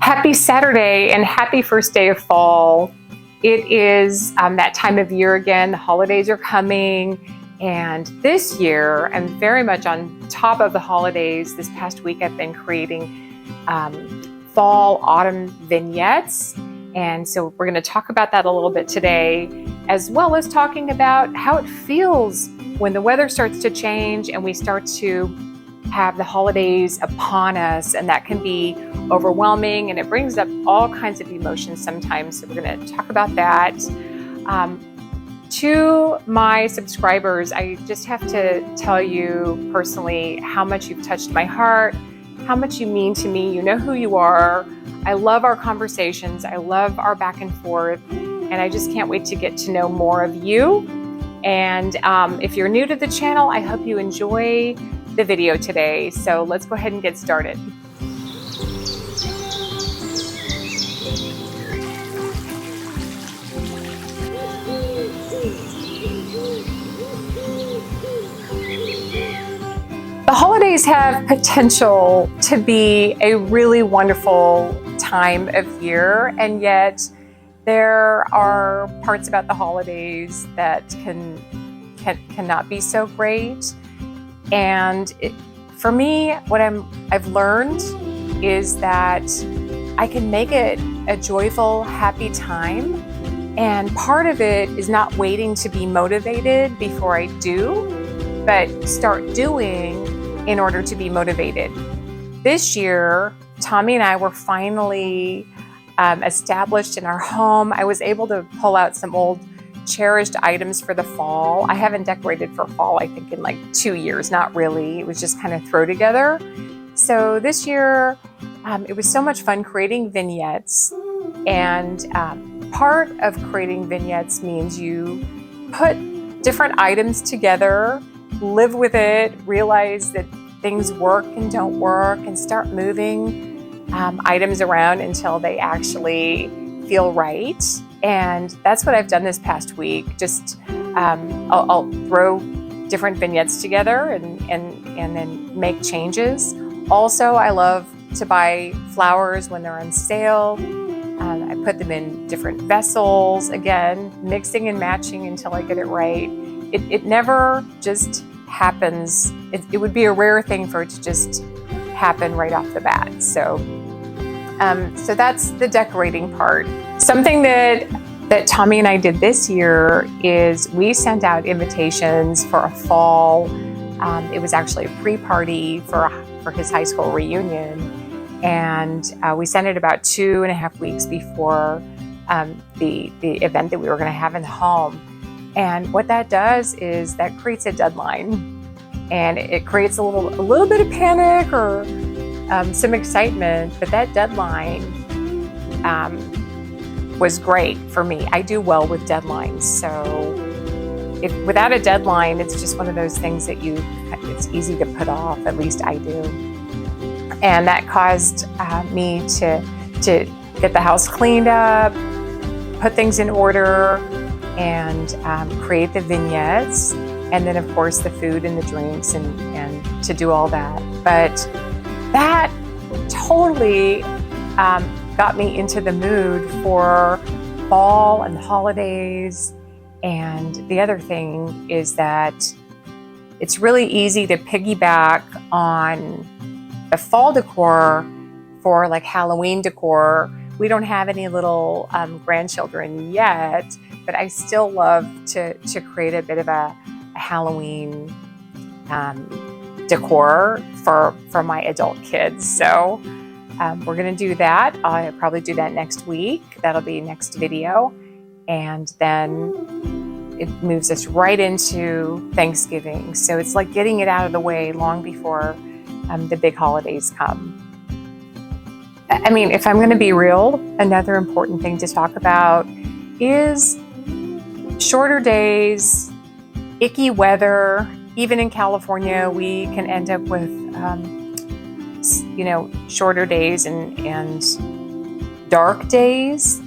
Happy Saturday and happy first day of fall. It is that time of year again. The holidays are coming, and this year I'm very much on top of the holidays. This past week I've been creating fall, autumn vignettes, and so we're going to talk about that a little bit today, as well as talking about how it feels when the weather starts to change and we start to have the holidays upon us, and that can be overwhelming and it brings up all kinds of emotions sometimes. So we're going to talk about that. To my subscribers, I just have to tell you personally how much you've touched my heart, how much you mean to me. You know who you are. I love our conversations. I love our back and forth, and I just can't wait to get to know more of you. And if you're new to the channel, I hope you enjoy the video today. So let's go ahead and get started. The holidays have potential to be a really wonderful time of year, and yet there are parts about the holidays that cannot be so great. And for me, what I've learned is that I can make it a joyful, happy time. And part of it is not waiting to be motivated before I do, but start doing in order to be motivated. This year, Tommy and I were finally established in our home. I was able to pull out some old cherished items for the fall. I haven't decorated for fall, I think, in like 2 years, not really. It was just kind of throw together. So this year, it was so much fun creating vignettes. And part of creating vignettes means you put different items together, live with it, realize that things work and don't work, and start moving items around until they actually feel right. And that's what I've done this past week. Just I'll throw different vignettes together and then make changes. Also, I love to buy flowers when they're on sale. I put them in different vessels, again, mixing and matching until I get it right. It never just happens. It would be a rare thing for it to just happen right off the bat. So that's the decorating part. Something that Tommy and I did this year is we sent out invitations for a fall. It was actually a pre-party for his high school reunion, and we sent it about 2.5 weeks before the event that we were going to have in the home. And what that does is that creates a deadline, and it creates a little bit of panic or some excitement, but that deadline was great for me. I do well with deadlines, so without a deadline, it's just one of those things that it's easy to put off. At least I do, and that caused me to get the house cleaned up, put things in order, and create the vignettes, and then of course the food and the drinks, and to do all that. But that totally got me into the mood for fall and the holidays. And the other thing is that it's really easy to piggyback on the fall decor for like Halloween decor. We don't have any little grandchildren yet, but I still love to create a bit of a Halloween decor for my adult kids. So we're going to do that. I'll probably do that next week. That'll be next video. And then it moves us right into Thanksgiving. So it's like getting it out of the way long before the big holidays come. I mean, if I'm going to be real, another important thing to talk about is shorter days, icky weather. Even in California, we can end up with shorter days and dark days.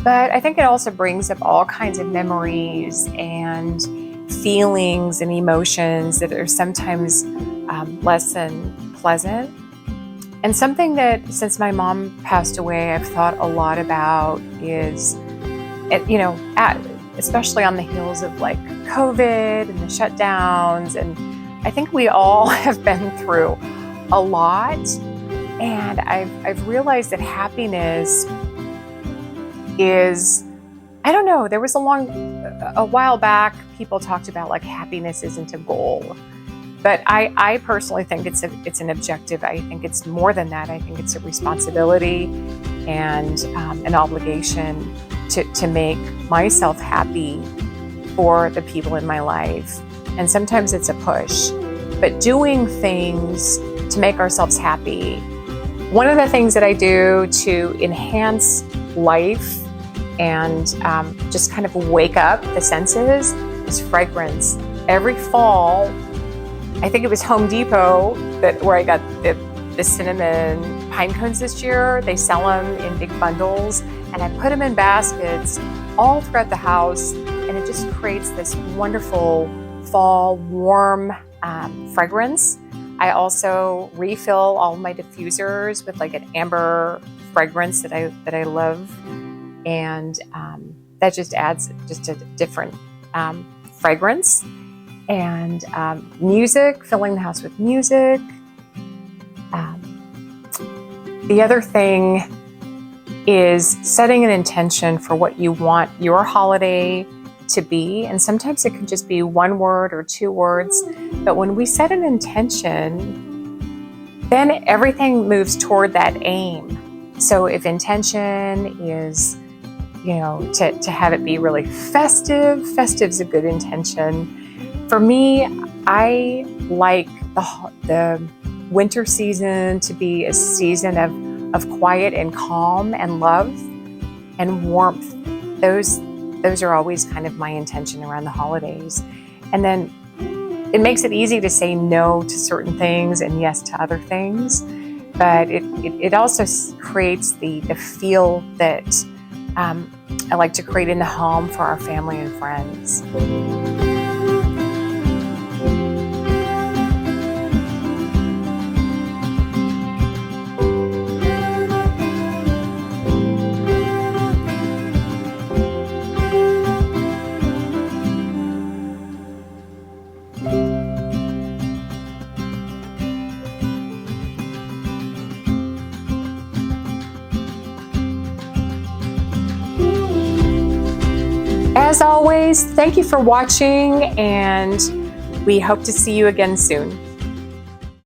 But I think it also brings up all kinds of memories and feelings and emotions that are sometimes less than pleasant. And something that, since my mom passed away, I've thought a lot about is, especially on the heels of like COVID and the shutdowns. And I think we all have been through a lot. And I've realized that happiness is, I don't know, there was a while back, people talked about like happiness isn't a goal. But I personally think it's an objective. I think it's more than that. I think it's a responsibility and an obligation to make myself happy for the people in my life. And sometimes it's a push, but doing things to make ourselves happy. One of the things that I do to enhance life and just kind of wake up the senses is fragrance. Every fall, I think it was Home Depot where I got the cinnamon pine cones this year. They sell them in big bundles, and I put them in baskets all throughout the house, and it just creates this wonderful fall, warm fragrance. I also refill all my diffusers with like an amber fragrance that I love, and that just adds just a different fragrance. And music, filling the house with music. The other thing is setting an intention for what you want your holiday to be. And sometimes it can just be one word or two words. But when we set an intention, then everything moves toward that aim. So if intention is, to have it be really festive, festive's a good intention. For me, I like the winter season to be a season of quiet and calm and love and warmth. Those are always kind of my intention around the holidays. And then it makes it easy to say no to certain things and yes to other things. But it also creates the feel that I like to create in the home for our family and friends. As always, thank you for watching, and we hope to see you again soon.